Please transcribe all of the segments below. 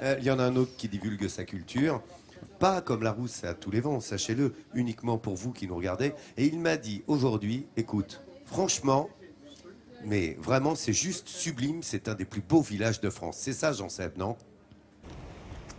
Il y en a un autre qui divulgue sa culture. Pas comme Larousse à tous les vents, sachez-le, uniquement pour vous qui nous regardez. Et il m'a dit aujourd'hui, écoute, franchement, mais vraiment c'est juste sublime, c'est un des plus beaux villages de France. C'est ça, Jean-Seb, non ?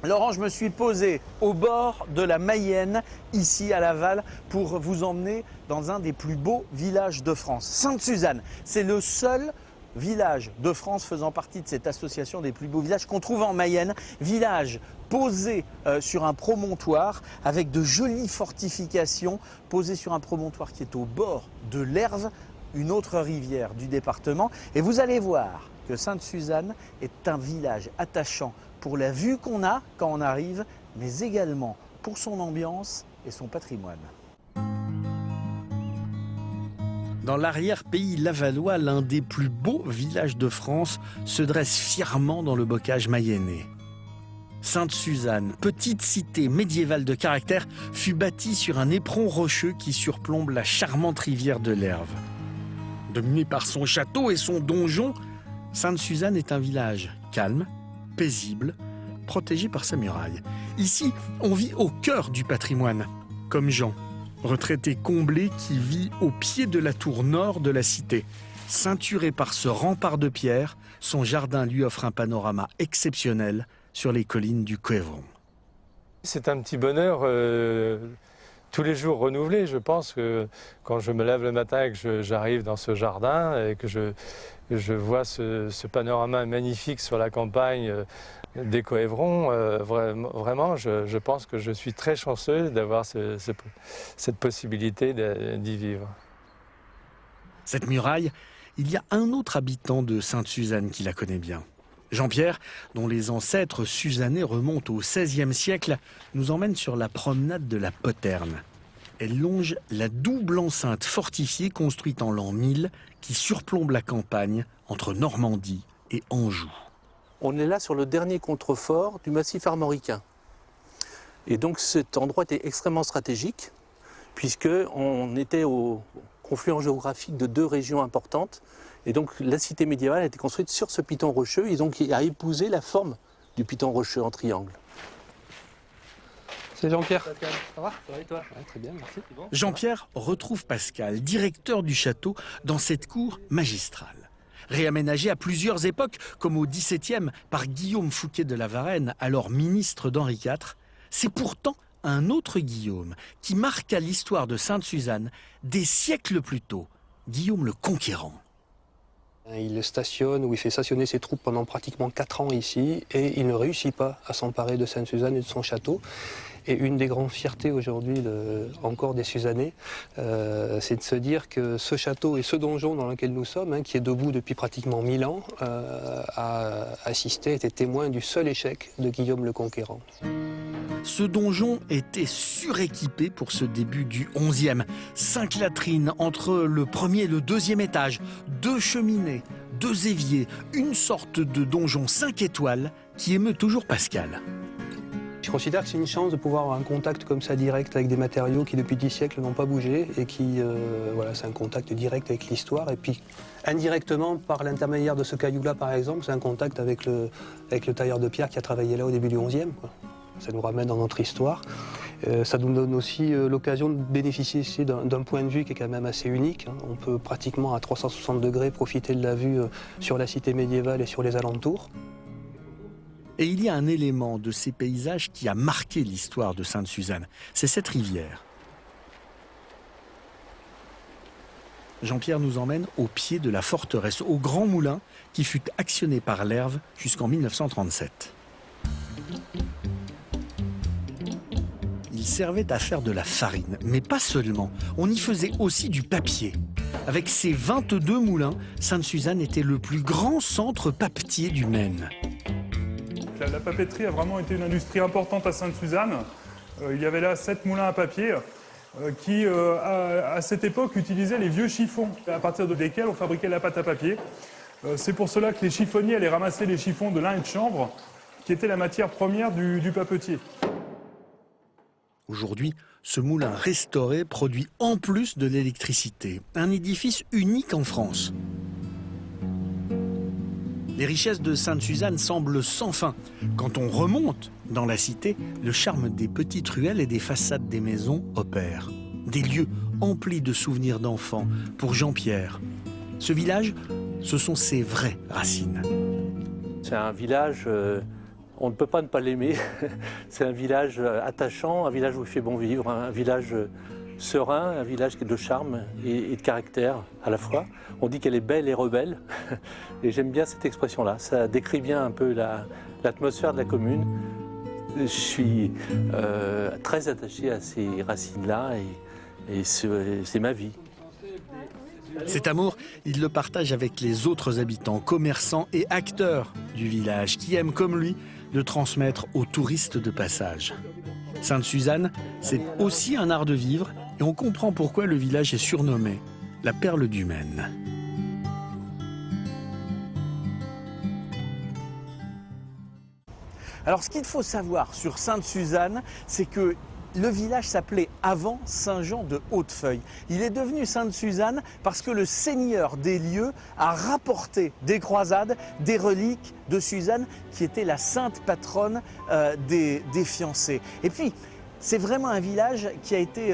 Laurent, je me suis posé au bord de la Mayenne, ici à Laval, pour vous emmener dans un des plus beaux villages de France. Sainte-Suzanne, c'est le seul village de France faisant partie de cette association des plus beaux villages qu'on trouve en Mayenne. Village posé sur un promontoire avec de jolies fortifications, posé sur un promontoire qui est au bord de l'Erve, une autre rivière du département. Et vous allez voir que Sainte-Suzanne est un village attachant pour la vue qu'on a quand on arrive, mais également pour son ambiance et son patrimoine. Dans l'arrière-pays lavallois, l'un des plus beaux villages de France se dresse fièrement dans le bocage mayennais. Sainte-Suzanne, petite cité médiévale de caractère, fut bâtie sur un éperon rocheux qui surplombe la charmante rivière de l'Erve. Dominée par son château et son donjon, Sainte-Suzanne est un village calme, paisible, protégé par sa muraille. Ici, on vit au cœur du patrimoine, comme Jean, retraité comblé qui vit au pied de la tour nord de la cité. Ceinturé par ce rempart de pierre, son jardin lui offre un panorama exceptionnel sur les collines du Coëvron. C'est un petit bonheur tous les jours renouvelé. Je pense que quand je me lève le matin et que j'arrive dans ce jardin et que je vois ce panorama magnifique sur la campagne des Coëvrons, vraiment, je pense que je suis très chanceux d'avoir cette possibilité d'y vivre. Cette muraille, il y a un autre habitant de Sainte-Suzanne qui la connaît bien. Jean-Pierre, dont les ancêtres suzannais remontent au XVIe siècle, nous emmène sur la promenade de la Poterne. Elle longe la double enceinte fortifiée construite en l'an 1000 qui surplombe la campagne entre Normandie et Anjou. On est là sur le dernier contrefort du massif armoricain. Et donc cet endroit était extrêmement stratégique puisqu'on était au confluent géographique de deux régions importantes. Et donc la cité médiévale a été construite sur ce piton rocheux et donc il a épousé la forme du piton rocheux en triangle. C'est Jean-Pierre. Ça va? Ça va et toi? Ouais, très bien, merci. Jean-Pierre retrouve Pascal, directeur du château, dans cette cour magistrale. Réaménagée à plusieurs époques, comme au XVIIe par Guillaume Fouquet de la Varenne, alors ministre d'Henri IV, c'est pourtant un autre Guillaume qui marqua l'histoire de Sainte-Suzanne des siècles plus tôt, Guillaume le Conquérant. Il stationne ou il fait stationner ses troupes pendant pratiquement 4 ans ici et il ne réussit pas à s'emparer de Sainte-Suzanne et de son château. Et une des grandes fiertés aujourd'hui encore des Suzannais, c'est de se dire que ce château et ce donjon dans lequel nous sommes, qui est debout depuis pratiquement 1000 ans, a assisté, été témoin du seul échec de Guillaume le Conquérant. Ce donjon était suréquipé pour ce début du XIe. 5 latrines entre le premier et le deuxième étage, 2 cheminées, 2 éviers, une sorte de donjon 5 étoiles qui émeut toujours Pascal. Je considère que c'est une chance de pouvoir avoir un contact comme ça direct avec des matériaux qui depuis 10 siècles n'ont pas bougé et qui, voilà, c'est un contact direct avec l'histoire. Et puis indirectement, par l'intermédiaire de ce caillou-là par exemple, c'est un contact avec le tailleur de pierre qui a travaillé là au début du XIe, quoi. Ça nous ramène dans notre histoire. Ça nous donne aussi l'occasion de bénéficier ici d'un point de vue qui est quand même assez unique. On peut pratiquement à 360 degrés profiter de la vue sur la cité médiévale et sur les alentours. Et il y a un élément de ces paysages qui a marqué l'histoire de Sainte-Suzanne, c'est cette rivière. Jean-Pierre nous emmène au pied de la forteresse, au grand moulin qui fut actionné par l'Erve jusqu'en 1937. Il servait à faire de la farine, mais pas seulement. On y faisait aussi du papier. Avec ses 22 moulins, Sainte-Suzanne était le plus grand centre papetier du Maine. La papeterie a vraiment été une industrie importante à Sainte-Suzanne. Il y avait là 7 moulins à papier qui, à cette époque, utilisaient les vieux chiffons à partir desquels on fabriquait la pâte à papier. C'est pour cela que les chiffonniers allaient ramasser les chiffons de lin et de chanvre, qui était la matière première du papetier. Aujourd'hui, ce moulin restauré produit en plus de l'électricité. Un édifice unique en France. Les richesses de Sainte-Suzanne semblent sans fin. Quand on remonte dans la cité, le charme des petites ruelles et des façades des maisons opère. Des lieux emplis de souvenirs d'enfants pour Jean-Pierre. Ce village, ce sont ses vraies racines. C'est un village, on ne peut pas ne pas l'aimer. C'est un village attachant, un village où il fait bon vivre, un village serein, un village de charme et de caractère à la fois. On dit qu'elle est belle et rebelle, et j'aime bien cette expression-là. Ça décrit bien un peu l'atmosphère de la commune. Je suis très attaché à ces racines-là, et c'est ma vie. Cet amour, il le partage avec les autres habitants, commerçants et acteurs du village, qui aiment comme lui le transmettre aux touristes de passage. Sainte-Suzanne, c'est aussi un art de vivre, et on comprend pourquoi le village est surnommé la perle du Maine. Alors ce qu'il faut savoir sur Sainte-Suzanne, c'est que le village s'appelait avant Saint-Jean de Hautefeuille. Il est devenu Sainte-Suzanne parce que le seigneur des lieux a rapporté des croisades, des reliques de Suzanne, qui était la sainte patronne des fiancés. Et puis, c'est vraiment un village qui a été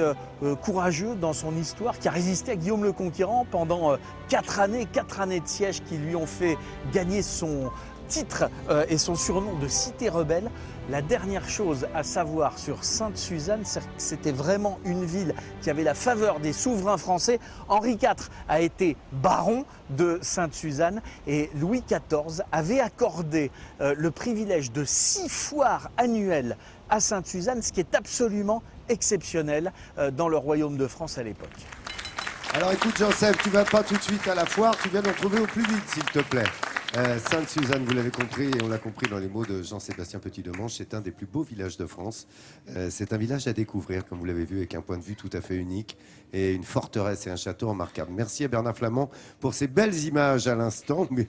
courageux dans son histoire, qui a résisté à Guillaume le Conquérant pendant 4 années de siège qui lui ont fait gagner son titre et son surnom de cité rebelle. La dernière chose à savoir sur Sainte-Suzanne, c'est que c'était vraiment une ville qui avait la faveur des souverains français. Henri IV a été baron de Sainte-Suzanne et Louis XIV avait accordé le privilège de 6 foires annuelles à Sainte-Suzanne, ce qui est absolument exceptionnel dans le royaume de France à l'époque. Alors écoute Jean-Seb, tu vas pas tout de suite à la foire, tu viens d'en trouver au plus vite s'il te plaît. Sainte-Suzanne, vous l'avez compris et on l'a compris dans les mots de Jean-Sébastien Petit-Demange, c'est un des plus beaux villages de France. C'est un village à découvrir, comme vous l'avez vu, avec un point de vue tout à fait unique et une forteresse et un château remarquable. Merci à Bernard Flamand pour ces belles images à l'instant. Mais